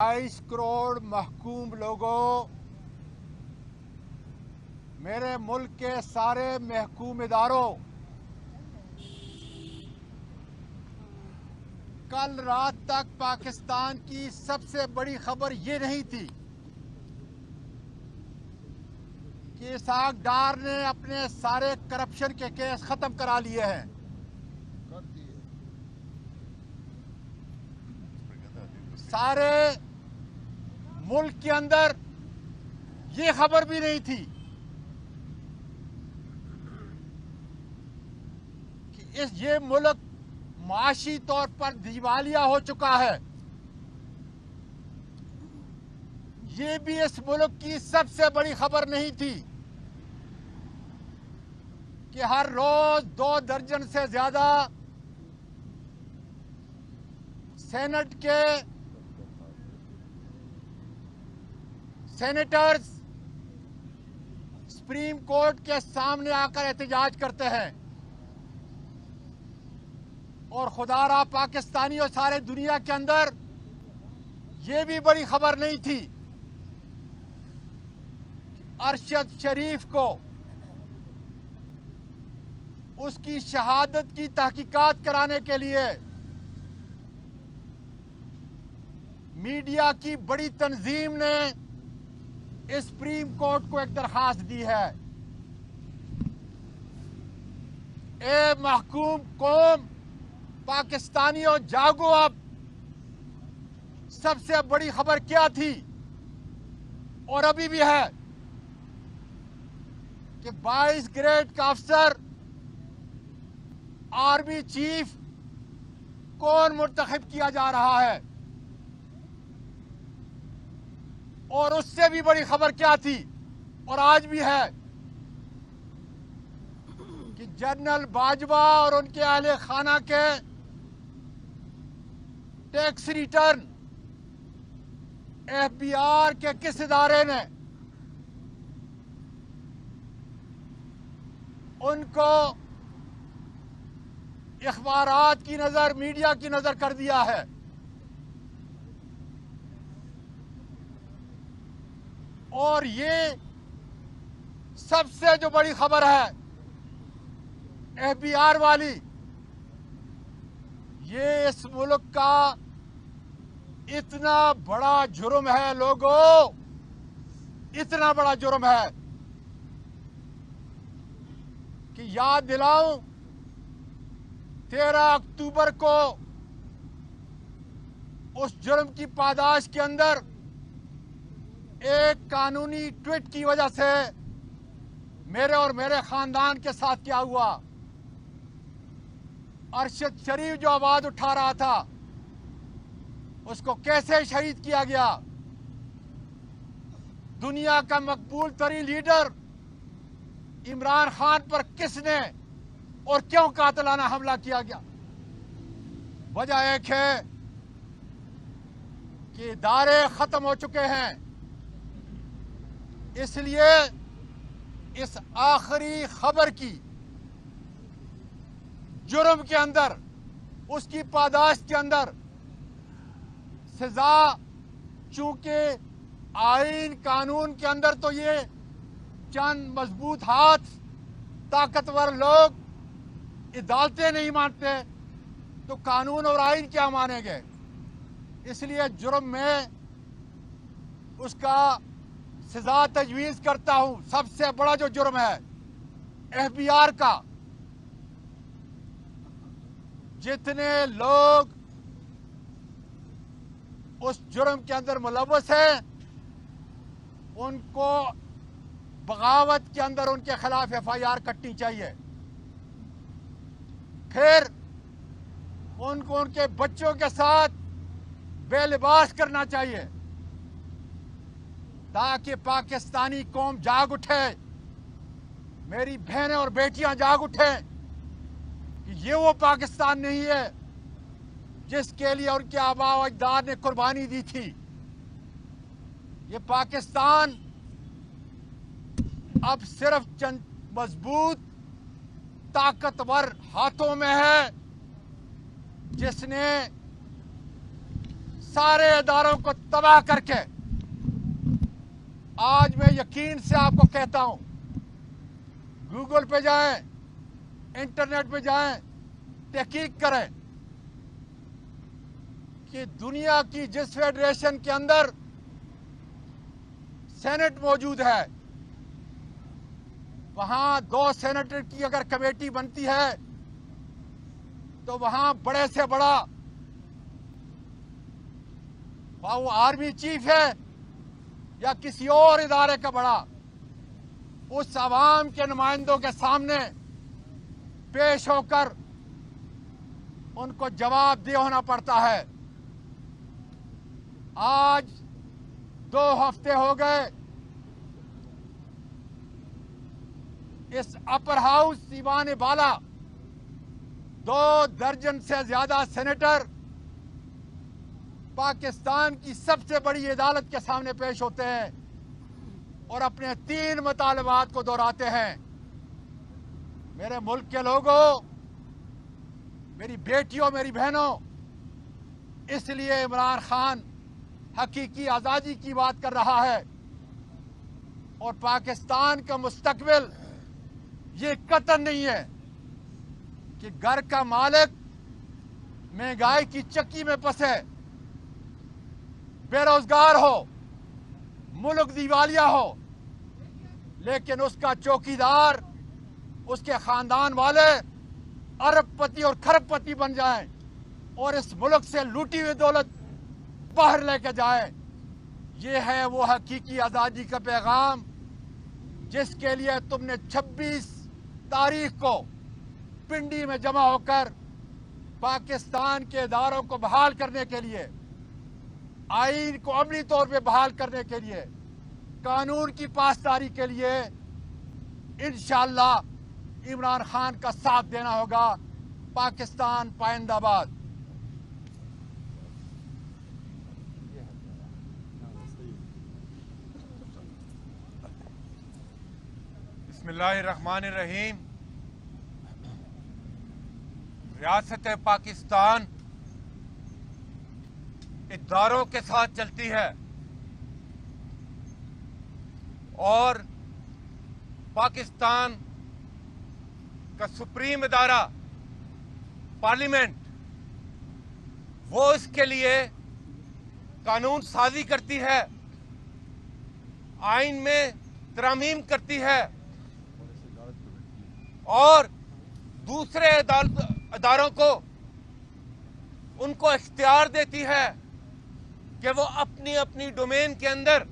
22 करोड़ महकूम लोगों, मेरे मुल्क के सारे महकूम इदारों, कल रात तक पाकिस्तान की सबसे बड़ी खबर ये नहीं थी कि इसहाक डार ने अपने सारे करप्शन के केस खत्म करा लिए हैं। सारे मुल्क के अंदर ये खबर भी नहीं थी कि ये मुल्क माशी तौर पर दिवालिया हो चुका है। ये भी इस मुल्क की सबसे बड़ी खबर नहीं थी कि हर रोज 2 दर्जन से ज्यादा सेनेट के सेनेटर्स सुप्रीम कोर्ट के सामने आकर एहतजाज करते हैं और खुदारा पाकिस्तानी और सारे दुनिया के अंदर ये भी बड़ी खबर नहीं थी अरशद शरीफ को उसकी शहादत की तहकीकात कराने के लिए मीडिया की बड़ी तंजीम ने इस सुप्रीम कोर्ट को एक दरखास्त दी है। ए महकूम कौम पाकिस्तानियों, जागो अब। सबसे बड़ी खबर क्या थी और अभी भी है कि 22 ग्रेड का अफसर आर्मी चीफ कौन मुंतखब किया जा रहा है। और उससे भी बड़ी खबर क्या थी और आज भी है कि जनरल बाजवा और उनके अहले खाना के टैक्स रिटर्न एफबीआर के किस इदारे ने उनको अखबारात की नजर, मीडिया की नजर कर दिया है। और ये सबसे जो बड़ी खबर है एफबीआर वाली, ये इस मुल्क का इतना बड़ा जुर्म है लोगों, इतना बड़ा जुर्म है कि याद दिलाऊं 13 अक्टूबर को उस जुर्म की पादाश के अंदर एक कानूनी ट्वीट की वजह से मेरे और मेरे खानदान के साथ क्या हुआ। अरशद शरीफ जो आवाज उठा रहा था उसको कैसे शहीद किया गया। दुनिया का मकबूल तरीन लीडर इमरान खान पर किसने और क्यों कातिलाना हमला किया गया। वजह एक है कि इदारे खत्म हो चुके हैं, इसलिए इस आखिरी खबर की जुर्म के अंदर, उसकी पादाश के अंदर सजा, चूंकि आईन कानून के अंदर तो ये चंद मजबूत हाथ, ताकतवर लोग अदालतें नहीं मानते तो कानून और आईन क्या मानेंगे। इसलिए जुर्म में उसका सजा तजवीज करता हूं। सबसे बड़ा जो जुर्म है एफबीआर का, जितने लोग उस जुर्म के अंदर मुलव्वस हैं उनको बगावत के अंदर उनके खिलाफ एफआईआर कटनी चाहिए। फिर उनको उनके बच्चों के साथ बेलिबास करना चाहिए ताकि पाकिस्तानी कौम जाग उठे, मेरी बहनें और बेटियां जाग उठे कि ये वो पाकिस्तान नहीं है जिसके लिए उनके आबा व अजदाद ने कुर्बानी दी थी। ये पाकिस्तान अब सिर्फ चंद मजबूत ताकतवर हाथों में है जिसने सारे इदारों को तबाह करके आज मैं यकीन से आपको कहता हूं, गूगल पे जाएं, इंटरनेट पे जाएं, तहकीक करें कि दुनिया की जिस फेडरेशन के अंदर सेनेट मौजूद है, वहां 2 सेनेटर की अगर कमेटी बनती है तो वहां बड़े से बड़ा, वो आर्मी चीफ है या किसी और इदारे का बड़ा, उस अवाम के नुमाइंदों के सामने पेश होकर उनको जवाबदेह होना पड़ता है। आज 2 हफ्ते हो गए इस अपर हाउस ईवान बाला 2 दर्जन से ज्यादा सेनेटर पाकिस्तान की सबसे बड़ी अदालत के सामने पेश होते हैं और अपने 3 मुतालबात को दोहराते हैं। मेरे मुल्क के लोगों, मेरी बेटियों, मेरी बहनों, इसलिए इमरान खान हकीकी आज़ादी की बात कर रहा है और पाकिस्तान का मुस्तकबिल ये कतई नहीं है कि घर का मालिक महंगाई की चक्की में फंसे, बेरोजगार हो, मुल्क दिवालिया हो, लेकिन उसका चौकीदार, उसके खानदान वाले अरबपति और खरबपति बन जाएं और इस मुल्क से लूटी हुई दौलत बाहर लेके जाए। ये है वो हकीकी आज़ादी का पैगाम जिसके लिए तुमने 26 तारीख को पिंडी में जमा होकर पाकिस्तान के इदारों को बहाल करने के लिए, आईन को अमली तौर पे बहाल करने के लिए, कानून की पासदारी के लिए इंशाअल्लाह इमरान खान का साथ देना होगा। पाकिस्तान पाइंदाबाद। बिस्मिल्लाहिर्रहमानिर्रहीम। रियासत पाकिस्तान इदारों के साथ चलती है और पाकिस्तान का सुप्रीम इदारा पार्लियामेंट, वो इसके लिए कानून साजी करती है, आइन में तरमीम करती है और दूसरे इदारों को उनको इख्तियार देती है कि वो अपनी अपनी डोमेन के अंदर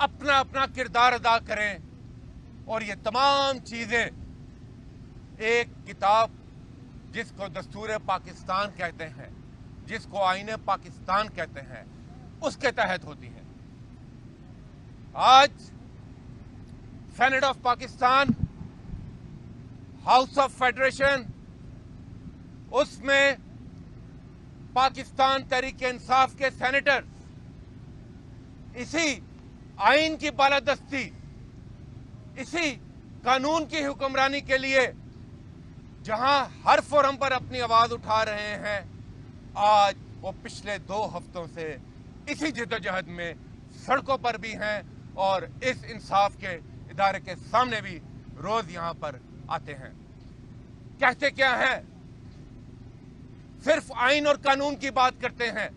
अपना अपना किरदार अदा करें। और ये तमाम चीजें एक किताब जिसको दस्तूर पाकिस्तान कहते हैं, जिसको आईने पाकिस्तान कहते हैं, उसके तहत होती है। आज senate of Pakistan, house of federation, उसमें पाकिस्तान तहरीक इंसाफ के सेनेटर इसी आइन की बालादस्ती, इसी कानून की हुक्मरानी के लिए जहां हर फोरम पर अपनी आवाज उठा रहे हैं, आज वो पिछले 2 हफ्तों से इसी जद्दोजहद में सड़कों पर भी हैं और इस इंसाफ के इदारे के सामने भी रोज यहां पर आते हैं। कहते क्या है? सिर्फ आइन और कानून की बात करते हैं।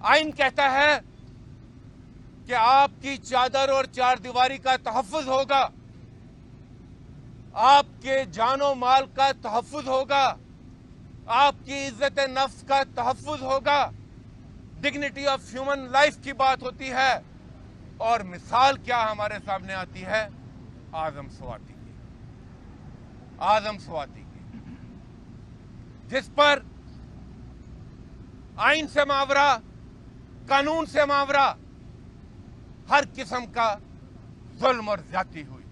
आइन कहता है कि आपकी चादर और चार दीवारी का तहफ्फुज होगा, आपके जानो माल का तहफ्फुज होगा, आपकी इज्जत नफ्स का तहफ्फुज होगा, डिग्निटी ऑफ ह्यूमन लाइफ की बात होती है। और मिसाल क्या हमारे सामने आती है? आजम स्वाति की, आजम स्वाति की, जिस पर आइन से मावरा, कानून से मावरा, हर किस्म का जुल्म और ज्यादती हुई।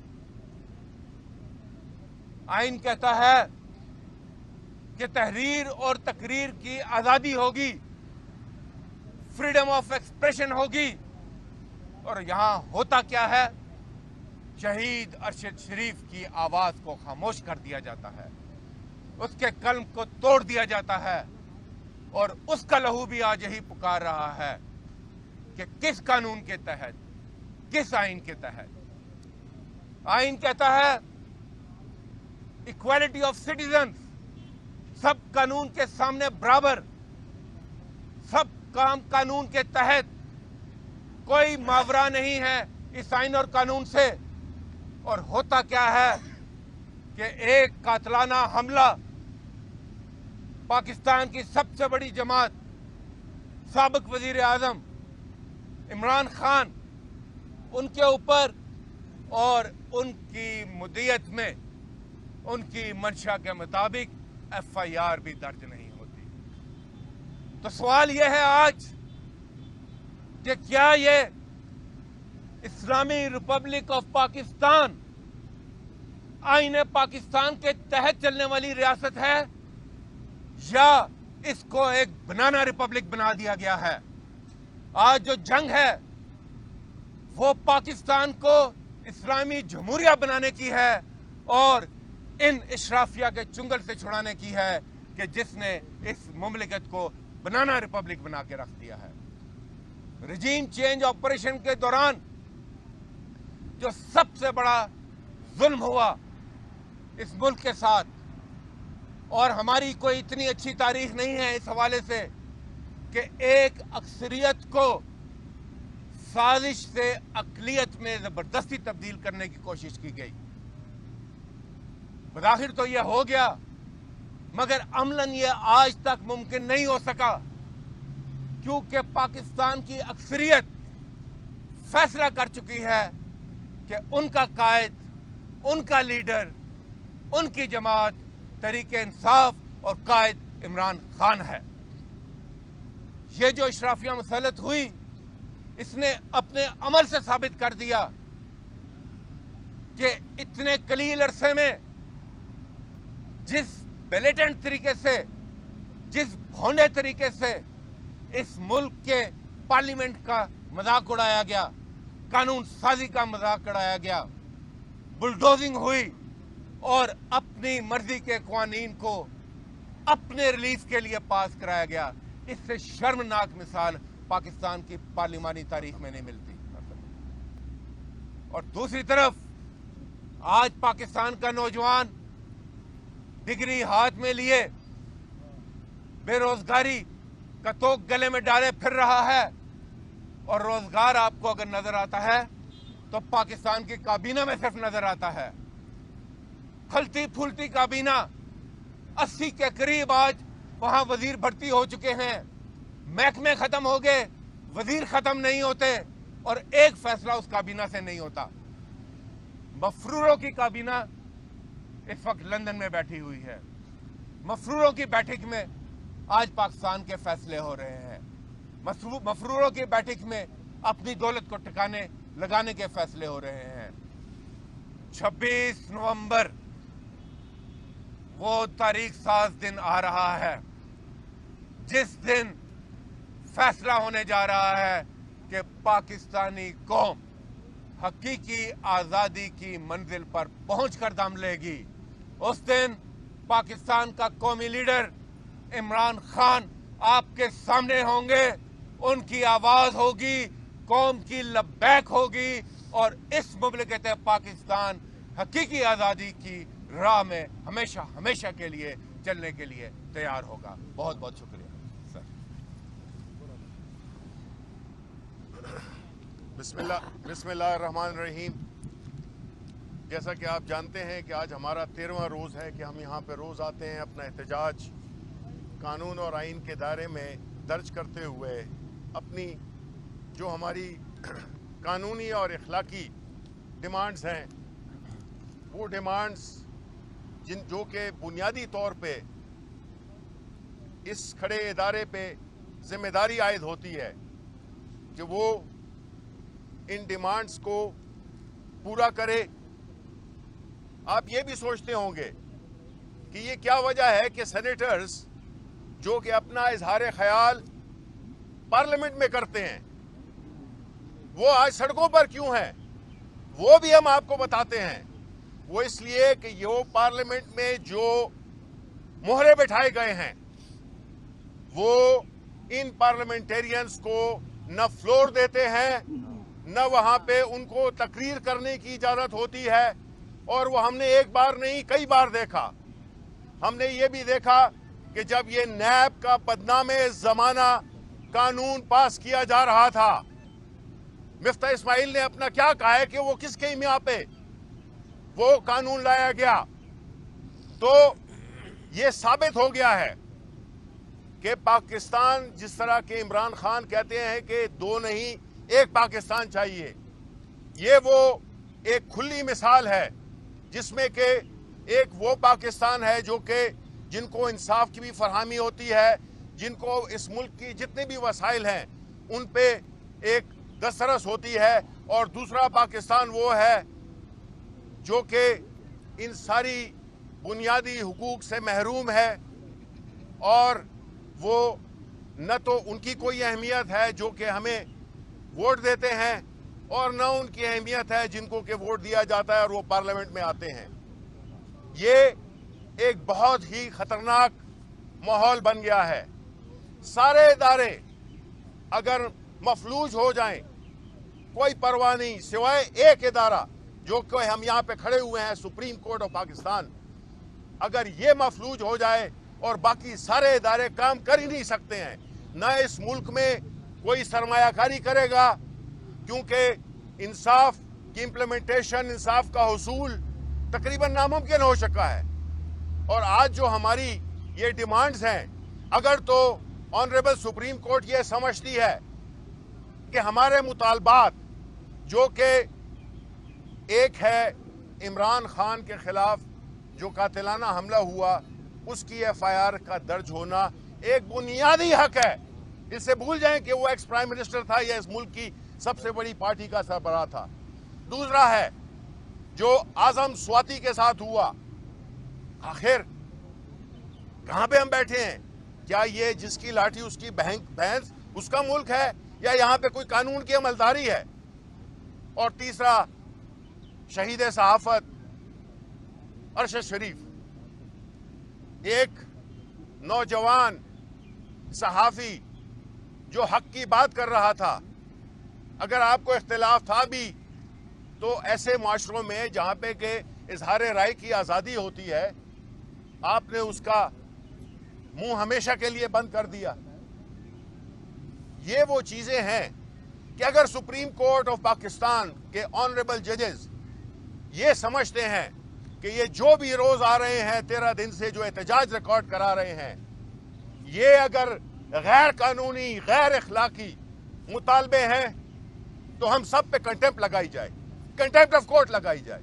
आइन कहता है कि तहरीर और तकरीर की आजादी होगी, फ्रीडम ऑफ एक्सप्रेशन होगी। और यहां होता क्या है? शहीद अरशद शरीफ की आवाज को खामोश कर दिया जाता है, उसके कल्म को तोड़ दिया जाता है। اور اس کا لہو بھی آج یہی پکار رہا ہے کہ کس قانون کے تحت, کس آئین کے تحت. آئین کہتا ہے اکوالٹی آف سٹیزنز, سب قانون کے سامنے برابر, سب کام قانون کے تحت, کوئی ماورا نہیں ہے اس آئین اور قانون سے. اور ہوتا کیا ہے کہ ایک قاتلانہ حملہ پاکستان کی سب سے بڑی جماعت, سابق وزیر اعظم عمران خان, ان کے اوپر اور ان کی مدیت میں ان کی منشا کے مطابق ایف آئی آر بھی درج نہیں ہوتی. تو سوال یہ ہے آج کہ کیا یہ اسلامی ریپبلک آف پاکستان آئین پاکستان کے تحت چلنے والی ریاست ہے, یا اس کو ایک بنانا ریپبلک بنا دیا گیا ہے؟ آج جو جنگ ہے وہ پاکستان کو اسلامی جمہوریہ بنانے کی ہے اور ان اشرافیہ کے چنگل سے چھڑانے کی ہے کہ جس نے اس مملکت کو بنانا ریپبلک بنا کے رکھ دیا ہے. رجیم چینج آپریشن کے دوران جو سب سے بڑا ظلم ہوا اس ملک کے ساتھ, اور ہماری کوئی اتنی اچھی تاریخ نہیں ہے اس حوالے سے کہ ایک اکثریت کو سازش سے اقلیت میں زبردستی تبدیل کرنے کی کوشش کی گئی. بظاہر تو یہ ہو گیا, مگر عملاً یہ آج تک ممکن نہیں ہو سکا کیونکہ پاکستان کی اکثریت فیصلہ کر چکی ہے کہ ان کا قائد, ان کا لیڈر, ان کی جماعت تحریک انصاف اور قائد عمران خان ہے. یہ جو اشرافیہ مسلط ہوئی اس نے اپنے عمل سے ثابت کر دیا کہ اتنے قلیل عرصے میں جس بیلیٹنٹ طریقے سے, جس بھونڈے طریقے سے اس ملک کے پارلیمنٹ کا مذاق اڑایا گیا, قانون سازی کا مذاق اڑایا گیا, بلڈوزنگ ہوئی اور اپنی مرضی کے قوانین کو اپنے ریلیف کے لیے پاس کرایا گیا, اس سے شرمناک مثال پاکستان کی پارلیمانی تاریخ میں نہیں ملتی. اور دوسری طرف آج پاکستان کا نوجوان ڈگری ہاتھ میں لیے بے روزگاری کا توق گلے میں ڈالے پھر رہا ہے, اور روزگار آپ کو اگر نظر آتا ہے تو پاکستان کی کابینہ میں صرف نظر آتا ہے. پھلتی پھولتی کابینہ, 80 کے قریب آج وہاں وزیر بھرتی ہو چکے ہیں, محکمے ختم ہو گئے, وزیر ختم نہیں ہوتے اور ایک فیصلہ اس کابینہ سے نہیں ہوتا. مفروروں کی کابینہ اس وقت لندن میں بیٹھی ہوئی ہے. مفروروں کی بیٹھک میں آج پاکستان کے فیصلے ہو رہے ہیں. مفروروں کی بیٹھک میں اپنی دولت کو ٹکانے لگانے کے فیصلے ہو رہے ہیں. 26 نومبر وہ تاریخ ساز دن آ رہا ہے جس دن فیصلہ ہونے جا رہا ہے کہ پاکستانی قوم حقیقی آزادی کی منزل پر پہنچ کر دم لے گی. اس دن پاکستان کا قومی لیڈر عمران خان آپ کے سامنے ہوں گے, ان کی آواز ہوگی, قوم کی لبیک ہوگی اور اس مملکت پاکستان حقیقی آزادی کی راہ میں ہمیشہ ہمیشہ کے لیے چلنے کے لیے تیار ہوگا. بہت بہت شکریہ سر. بسم اللہ الرحمن الرحیم. جیسا کہ آپ جانتے ہیں کہ آج ہمارا 13واں روز ہے کہ ہم یہاں پہ روز آتے ہیں اپنا احتجاج قانون اور آئین کے دائرے میں درج کرتے ہوئے اپنی جو ہماری قانونی اور اخلاقی ڈیمانڈز ہیں وہ ڈیمانڈز جو کہ بنیادی طور پہ اس کھڑے ادارے پہ ذمہ داری عائد ہوتی ہے کہ وہ ان ڈیمانڈز کو پورا کرے. آپ یہ بھی سوچتے ہوں گے کہ یہ کیا وجہ ہے کہ سینیٹرز جو کہ اپنا اظہار خیال پارلیمنٹ میں کرتے ہیں وہ آج سڑکوں پر کیوں ہیں. وہ بھی ہم آپ کو بتاتے ہیں. وہ اس لیے کہ یہ پارلیمنٹ میں جو مہرے بٹھائے گئے ہیں, وہ ان پارلیمنٹیرینز کو نہ فلور دیتے ہیں نہ وہاں پہ ان کو تقریر کرنے کی اجازت ہوتی ہے. اور وہ ہم نے ایک بار نہیں کئی بار دیکھا. ہم نے یہ بھی دیکھا کہ جب یہ نیب کا بدنام زمانہ قانون پاس کیا جا رہا تھا, مفتاح اسماعیل نے اپنا کیا کہا ہے کہ وہ کس کے میاں پہ وہ قانون لایا گیا. تو یہ ثابت ہو گیا ہے کہ پاکستان, جس طرح کے عمران خان کہتے ہیں کہ دو نہیں ایک پاکستان چاہیے, یہ وہ ایک کھلی مثال ہے جس میں کہ ایک وہ پاکستان ہے جو کہ جن کو انصاف کی بھی فراہمی ہوتی ہے, جن کو اس ملک کی جتنے بھی وسائل ہیں ان پہ ایک دسترس ہوتی ہے, اور دوسرا پاکستان وہ ہے جو کہ ان ساری بنیادی حقوق سے محروم ہے, اور وہ نہ تو ان کی کوئی اہمیت ہے جو کہ ہمیں ووٹ دیتے ہیں, اور نہ ان کی اہمیت ہے جن کو کہ ووٹ دیا جاتا ہے اور وہ پارلیمنٹ میں آتے ہیں. یہ ایک بہت ہی خطرناک ماحول بن گیا ہے. سارے ادارے اگر مفلوج ہو جائیں کوئی پرواہ نہیں, سوائے ایک ادارہ جو کہ ہم یہاں پہ کھڑے ہوئے ہیں, سپریم کورٹ آف پاکستان. اگر یہ مفلوج ہو جائے اور باقی سارے ادارے کام کر ہی نہیں سکتے ہیں, نہ اس ملک میں کوئی سرمایہ کاری کرے گا, کیونکہ انصاف کی امپلیمنٹیشن, انصاف کا حصول تقریباً ناممکن ہو چکا ہے. اور آج جو ہماری یہ ڈیمانڈز ہیں, اگر تو آنریبل سپریم کورٹ یہ سمجھتی ہے کہ ہمارے مطالبات, جو کہ ایک ہے عمران خان کے خلاف جو قاتلانہ حملہ ہوا اس کی FIR کا درج ہونا ایک بنیادی حق ہے, اس سے بھول جائیں کہ وہ ایکس پرائم منسٹر تھا یا اس ملک کی سب سے بڑی پارٹی کا سربراہ تھا. دوسرا ہے جو اعظم سواتی کے ساتھ ہوا, آخر کہاں پہ ہم بیٹھے ہیں؟ کیا یہ جس کی لاٹھی اس کی بھینس اس کا ملک ہے, یا یہاں پہ کوئی قانون کی عملداری ہے؟ اور تیسرا شہید صحافت ارشد شریف, ایک نوجوان صحافی جو حق کی بات کر رہا تھا. اگر آپ کو اختلاف تھا بھی تو ایسے معاشروں میں جہاں پہ کہ اظہار رائے کی آزادی ہوتی ہے, آپ نے اس کا منہ ہمیشہ کے لیے بند کر دیا. یہ وہ چیزیں ہیں کہ اگر سپریم کورٹ آف پاکستان کے آنریبل ججز یہ سمجھتے ہیں کہ یہ جو بھی روز آ رہے ہیں 13 دن سے جو احتجاج ریکارڈ کرا رہے ہیں, یہ اگر غیر قانونی غیر اخلاقی مطالبے ہیں تو ہم سب پہ کنٹیمپٹ لگائی جائے, کنٹیمپٹ آف کورٹ لگائی جائے.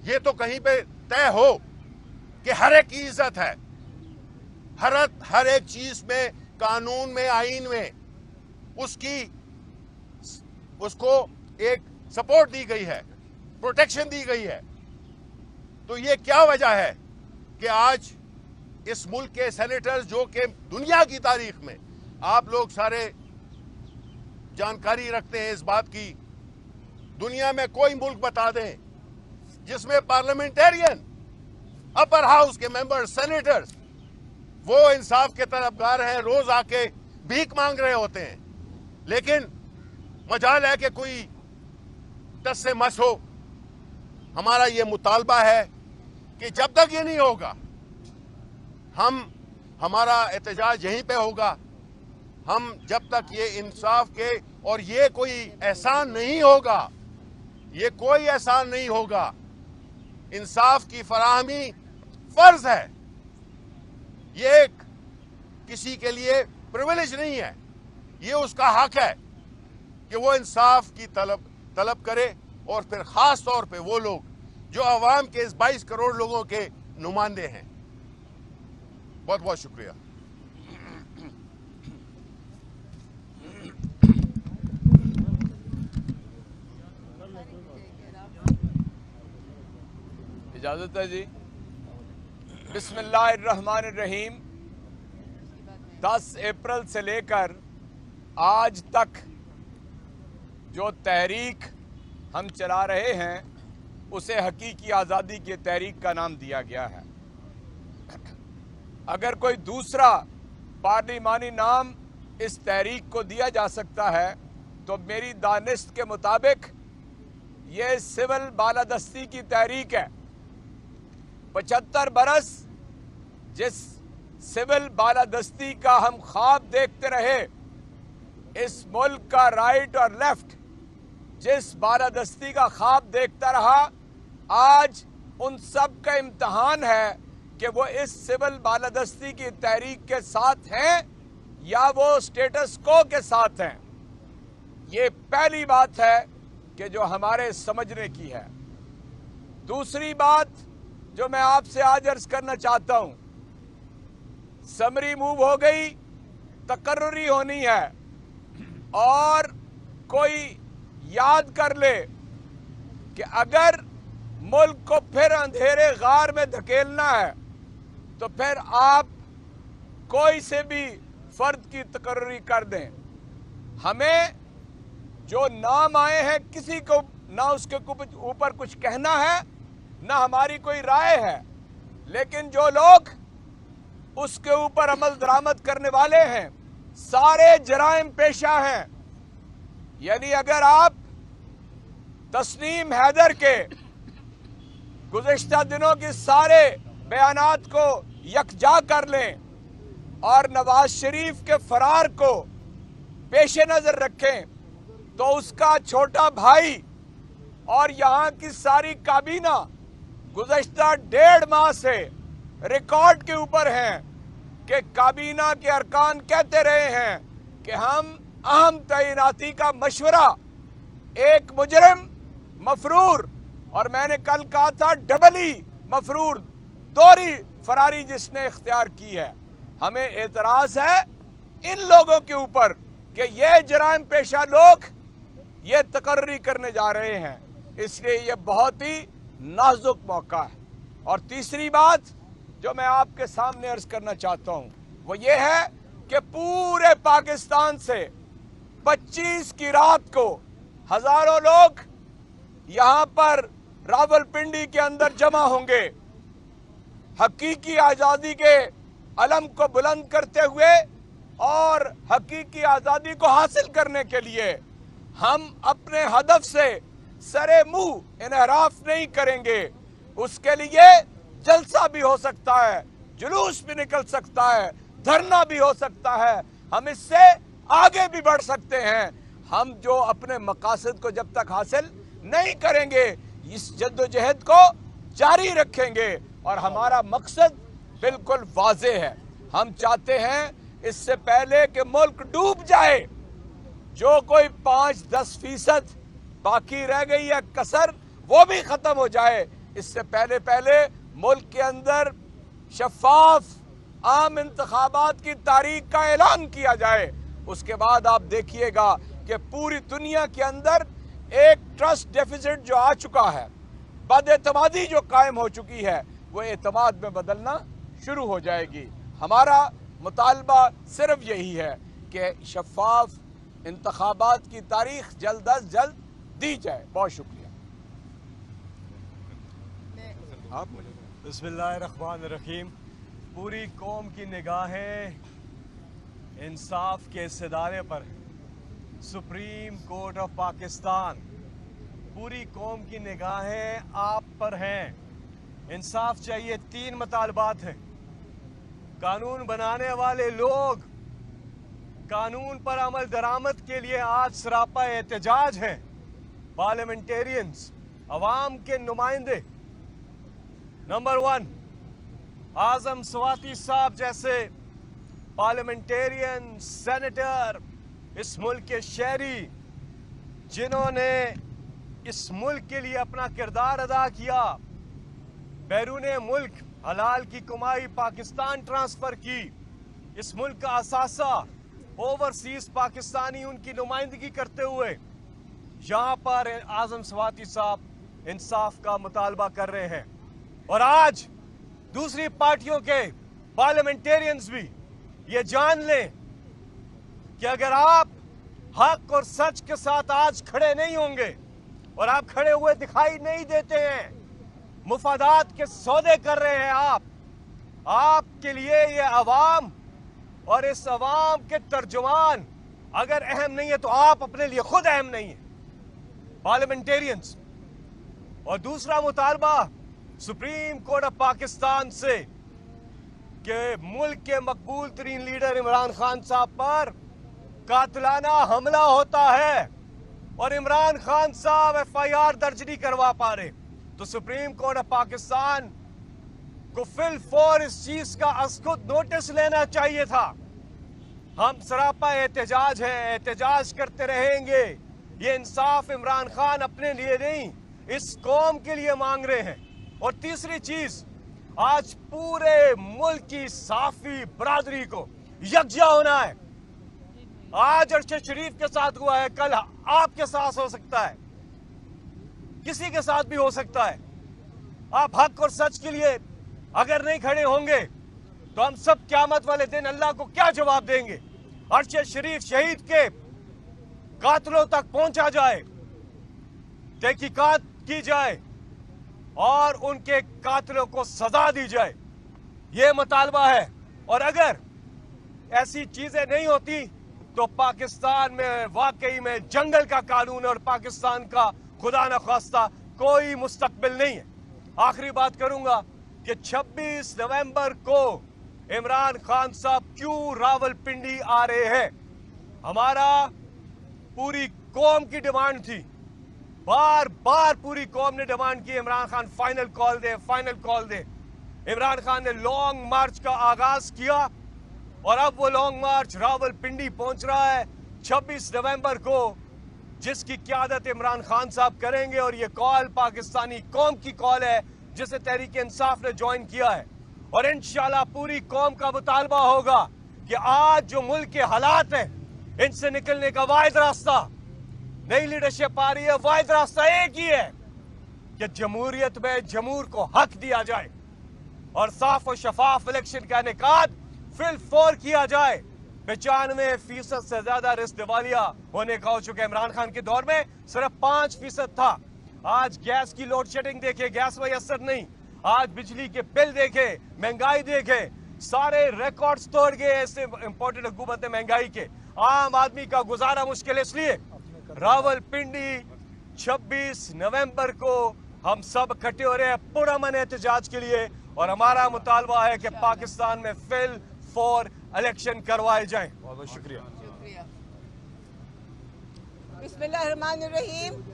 یہ تو کہیں پہ طے ہو کہ ہر ایک کی عزت ہے, ہر ایک چیز میں, قانون میں, آئین میں اس کو ایک سپورٹ دی گئی ہے, پروٹیکشن دی گئی ہے. تو یہ کیا وجہ ہے کہ آج اس ملک کے سینیٹرز, جو کہ دنیا کی تاریخ میں آپ لوگ سارے جانکاری رکھتے ہیں اس بات کی, دنیا میں کوئی ملک بتا دیں جس میں پارلیمنٹیرین, اپر ہاؤس کے ممبر, سینیٹرز وہ انصاف کے طلبگار ہیں, روز آ کے بھیک مانگ رہے ہوتے ہیں, لیکن مجال ہے کہ کوئی ٹس سے مس ہو. ہمارا یہ مطالبہ ہے کہ جب تک یہ نہیں ہوگا, ہمارا احتجاج یہیں پہ ہوگا. ہم جب تک یہ انصاف کے, اور یہ کوئی احسان نہیں ہوگا, یہ کوئی احسان نہیں ہوگا, انصاف کی فراہمی فرض ہے, یہ کسی کے لیے پریویلیج نہیں ہے, یہ اس کا حق ہے کہ وہ انصاف کی طلب کرے. اور پھر خاص طور پہ وہ لوگ جو عوام کے اس 22 کروڑ لوگوں کے نمائندے ہیں. بہت بہت شکریہ. اجازت ہے جی. بسم اللہ الرحمن الرحیم. 10 اپریل سے لے کر آج تک جو تحریک ہم چلا رہے ہیں اسے حقیقی آزادی کی تحریک کا نام دیا گیا ہے. अगर कोई दूसरा पार्लिमानी नाम इस तहरीक को दिया जा सकता है तो मेरी दानिश के मुताबिक ये सिविल बालादस्ती की तहरीक है। 75 बरस जिस सिविल बालादस्ती का हम ख्वाब देखते रहे, इस मुल्क का राइट और लेफ्ट जिस बालादस्ती का ख्वाब देखता रहा, आज उन सब का इम्तहान है कि वो इस सिविल बालादस्ती की तहरीक के साथ हैं या वो स्टेटस को के साथ हैं। ये पहली बात है कि जो हमारे समझने की है। दूसरी बात जो मैं आपसे आज अर्ज करना चाहता हूं, समरी मूव हो गई, तकर्रुरी होनी है, और कोई याद कर ले कि अगर मुल्क को फिर अंधेरे गार में धकेलना है तो फिर आप कोई से भी फर्द की तकर्रुरी कर दें। हमें जो नाम आए हैं किसी को ना उसके ऊपर कुछ कहना है, ना हमारी कोई राय है, लेकिन जो लोग उसके ऊपर अमल दरामद करने वाले हैं सारे जराइम पेशा हैं। यानी अगर आप तस्नीम हैदर के गुज़िश्ता दिनों के सारे बयानात को यकजा कर लें और नवाज शरीफ के फरार को पेश नजर रखें, तो उसका छोटा भाई और यहाँ की सारी काबीना गुज़श्ता 1.5 माह से रिकॉर्ड के ऊपर हैं कि काबीना के अरकान कहते रहे हैं कि हम अहम तैनाती का मशवरा एक मुजरिम मफरूर, और मैंने कल कहा था डबली मफरूर, दोहरी फरारी जिसने इख्तियार की है। हमें एतराज है इन लोगों के ऊपर कि ये जराइम पेशा लोग ये तकर्री करने जा रहे हैं, इसलिए ये बहुत ही नाजुक मौका है। और तीसरी बात जो मैं आपके सामने अर्ज करना चाहता हूं वो ये है कि पूरे पाकिस्तान से 25 की रात को हजारों लोग यहां पर रावलपिंडी के अंदर जमा होंगे। हकीकी आजादी के अलम को बुलंद करते हुए और हकीकी आजादी को हासिल करने के लिए हम अपने हदफ से सरे मुंह इनहराफ नहीं करेंगे। उसके लिए जलसा भी हो सकता है, जुलूस भी निकल सकता है, धरना भी हो सकता है, हम इससे आगे भी बढ़ सकते हैं। हम जो अपने मकासद को जब तक हासिल नहीं करेंगे इस जद्दोजहद को जारी रखेंगे। और हमारा मकसद बिल्कुल वाज़े है, हम चाहते हैं इससे पहले कि मुल्क डूब जाए, जो कोई 5-10 फीसद बाकी रह गई है कसर वो भी खत्म हो जाए। इससे पहले मुल्क के अंदर शफाफ आम इंतखाबात की तारीख का ऐलान किया जाए। उसके बाद आप देखिएगा कि पूरी दुनिया के अंदर एक ट्रस्ट डेफिसिट जो आ चुका है, बदएतमादी जो कायम हो चुकी है, वो एतमाद में बदलना शुरू हो जाएगी। हमारा मुतालबा सिर्फ यही है कि शफाफ इंतखाबात की तारीख जल्द अज जल्द दी जाए। बहुत शुक्रिया। बिस्मिल्लाहिर्रहमानिर्रहीम। पूरी कौम की निगाहें इंसाफ के इस इदारे पर, सुप्रीम कोर्ट ऑफ पाकिस्तान, पूरी कौम की निगाहें आप पर हैं। इंसाफ चाहिए। 3 मुतालबात हैं। कानून बनाने वाले लोग कानून पर अमल दरामद के लिए आज सरापा एहतजाज हैं। पार्लियामेंटेरियंस, अवाम के नुमाइंदे, नंबर 1 आजम स्वाति साहब जैसे पार्लियामेंटेरियन, सेनेटर, इस मुल्क के शहरी, जिन्होंने इस मुल्क के लिए अपना किरदार अदा किया, बैरूने मुल्क हलाल की कमाई पाकिस्तान ट्रांसफर की, इस मुल्क का असासा ओवरसीज पाकिस्तानी उनकी नुमाइंदगी करते हुए यहाँ पर आजम स्वाति साहब इंसाफ का मुतालबा कर रहे हैं। और आज दूसरी पार्टियों के पार्लियामेंटेरियंस भी ये जान लें कि अगर आप हक और सच के साथ आज खड़े नहीं होंगे और आप खड़े हुए दिखाई नहीं देते हैं, मुफादात के सौदे कर रहे हैं आप मुल्क के लिए ये अवाम और इस अवाम के तर्जुमान अगर अहम नहीं है तो आप अपने लिए खुद अहम नहीं है, पार्लियामेंटेरियंस। और दूसरा मुतालबा सुप्रीम कोर्ट ऑफ पाकिस्तान से कि मुल्क के मकबूल तरीन लीडर इमरान खान साहब पर कातिलाना हमला होता है और इमरान खान साहब FIR दर्ज नहीं करवा पा रहे, तो सुप्रीम कोर्ट ऑफ पाकिस्तान को फिल फौर इस चीज का खुद नोटिस लेना चाहिए था। हम सरापा एहतजाज है, एहतजाज करते रहेंगे। ये इंसाफ इमरान खान अपने लिए नहीं, इस कौम के लिए मांग रहे हैं। और तीसरी चीज, आज पूरे मुल्क की साफी बरादरी को यकजा होना है। आज अरशद शरीफ के साथ हुआ है, कल आपके साथ हो सकता है, किसी के साथ भी हो सकता है। आप हक और सच के लिए अगर नहीं खड़े होंगे तो हम सब क़यामत वाले दिन अल्लाह को क्या जवाब देंगे। अरशद शरीफ शहीद के कातलों तक पहुंचा जाए, तहकीकात की जाए और उनके कातलों को सजा दी जाए, ये मुतालबा है। और अगर ऐसी चीजें नहीं होती तो पाकिस्तान में वाकई में जंगल का कानून और पाकिस्तान का खुदा न खास्ता कोई मुस्तकबिल नहीं है। आखिरी बात करूंगा कि 26 नवंबर को इमरान खान साहब क्यों रावलपिंडी आ रहे हैं। हमारा पूरी कौम की डिमांड थी, बार बार पूरी कौम ने डिमांड की इमरान खान फाइनल कॉल दे, फाइनल कॉल दे। इमरान खान ने लॉन्ग मार्च का आगाज किया और अब वो लॉन्ग मार्च रावलपिंडी पहुंच रहा है 26 नवंबर को, जिसकी क़यादत इमरान खान साहब करेंगे। और ये कॉल पाकिस्तानी कौम की कॉल है जिसे तहरीक इंसाफ ने ज्वाइन किया है। और इंशाल्लाह पूरी कौम का मुतालबा होगा कि आज जो मुल्क के हालात हैं, इनसे निकलने का वाहिद रास्ता, नई लीडरशिप आ रही है, वाहिद रास्ता एक ही है कि जमहूरियत में जमहूर को हक दिया जाए और साफ और शफाफ इलेक्शन का इनेकाद फिल फौर किया जाए। 95% से ज्यादा रिस्क दिवालिया होने का हो चुका है। इमरान खान के दौर में सिर्फ 5% था। आज गैस की लोड शेडिंग देखे, गैस मैसर नहीं। आज बिजली के बिल देखे, महंगाई देखे, सारे रिकॉर्ड्स तोड़ गए ऐसे इंपोर्टेड हुकूमत ने महंगाई के। आम आदमी का गुजारा मुश्किल, इसलिए रावलपिंडी 26 नवंबर को हम सब इकट्ठे हो रहे हैं पुरअमन एहतजाज के लिए। और हमारा मुतालबा है कि पाकिस्तान में फिल फॉर इलेक्शन करवाए जाएं। बहुत बहुत शुक्रिया। बिस्मिल्लाहिर्रहमानिर्रहीम।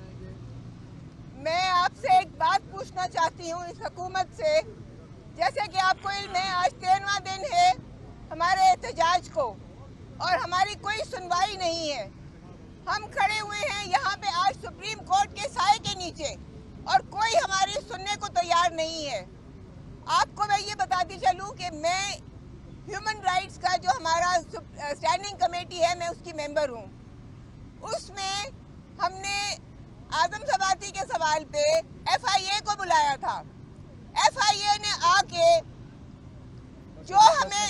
मैं आपसे एक बात पूछना चाहती हूँ इस हुकूमत से। जैसे कि आपको इल्म है, आज 13वां दिन है हमारे एहतजाज को और हमारी कोई सुनवाई नहीं है। हम खड़े हुए हैं यहाँ पे आज सुप्रीम कोर्ट के साए के नीचे और कोई हमारी सुनने को तैयार नहीं है। आपको मैं ये बताती चलूँ कि मैं ह्यूमन राइट्स का जो हमारा स्टैंडिंग कमेटी है, मैं उसकी मेंबर हूँ। उसमें हमने आजम सवाती के सवाल पे FIA को बुलाया था। FIA ने आके जो हमें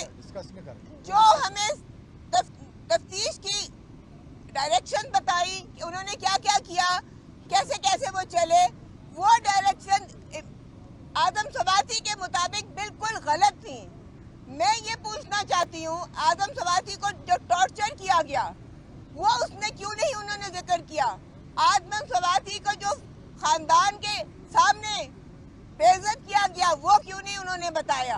तफ्तीश की डायरेक्शन बताई कि उन्होंने क्या क्या किया, कैसे कैसे वो चले, वो डायरेक्शन आजम सवाती के मुताबिक बिल्कुल गलत थी। मैं ये पूछना चाहती हूँ, आजम सवाती को जो टॉर्चर किया गया वो उसने क्यों नहीं उन्होंने जिक्र किया। आजम सवाती को जो खानदान के सामने बेइज्जत किया गया वो क्यों नहीं उन्होंने बताया।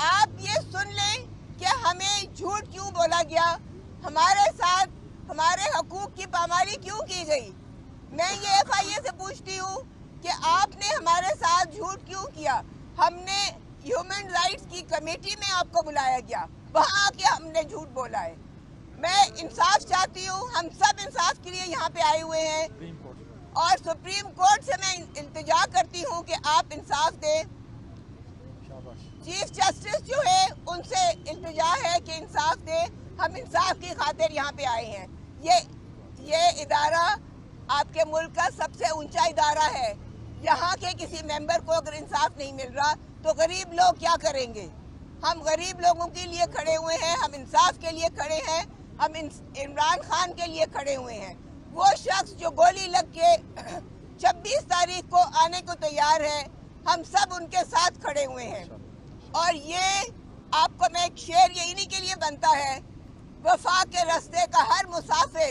आप ये सुन लें कि हमें झूठ क्यों बोला गया, हमारे साथ हमारे हकूक की पामाली क्यों की गई। मैं ये FIA से पूछती हूँ कि आपने हमारे साथ झूठ क्यों किया। हमने ह्यूमन राइट्स की कमेटी में आपको बुलाया गया, वहाँ आके हमने झूठ बोला है। मैं इंसाफ चाहती हूँ, हम सब इंसाफ के लिए यहाँ पे आए हुए हैं और सुप्रीम कोर्ट से मैं इल्तिजा करती हूँ कि आप इंसाफ दें। चीफ जस्टिस जो है उनसे इल्तिजा है कि इंसाफ दें। हम इंसाफ की खातिर यहाँ पे आए हैं। ये इदारा आपके मुल्क का सबसे ऊंचा इदारा है। यहाँ के किसी मेंबर को अगर इंसाफ नहीं मिल रहा तो गरीब लोग क्या करेंगे। हम गरीब लोगों के लिए खड़े हुए हैं, हम इंसाफ के लिए खड़े हैं, हम इमरान खान के लिए खड़े हुए हैं। वो शख्स जो गोली लग के 26 तारीख को आने को तैयार है, हम सब उनके साथ खड़े हुए हैं। اور یہ آپ کو میں ایک شعر یہ انہی کے لیے بنتا ہے، وفا کے راستے کا ہر مسافر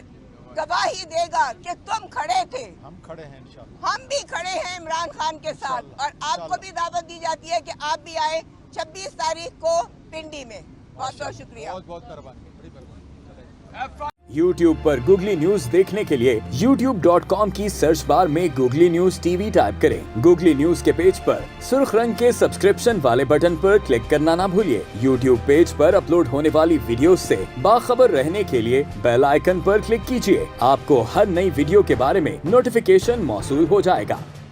گواہی دے گا کہ تم کھڑے تھے، ہم کھڑے ہیں انشاءاللہ، ہم بھی کھڑے ہیں عمران خان کے ساتھ، اور آپ کو بھی دعوت دی جاتی ہے کہ آپ بھی آئے 26 تاریخ کو پنڈی میں۔ بہت بہت شکریہ۔ بہت بہت مہربانی، بڑی مہربانی۔ YouTube پر گوگلی نیوز دیکھنے کے لیے youtube.com کی سرچ بار میں googly news T V type کریں۔ گوگلی نیوز کے پیج پر سرخ رنگ کے سبسکرپشن والے بٹن پر کلک کرنا نہ بھولیے۔ YouTube پیج پر اپلوڈ ہونے والی ویڈیوز سے باخبر رہنے کے لیے بیل آئیکن پر کلک کیجیے۔ آپ کو ہر نئی ویڈیو کے بارے میں نوٹیفیکیشن موصول ہو جائے گا۔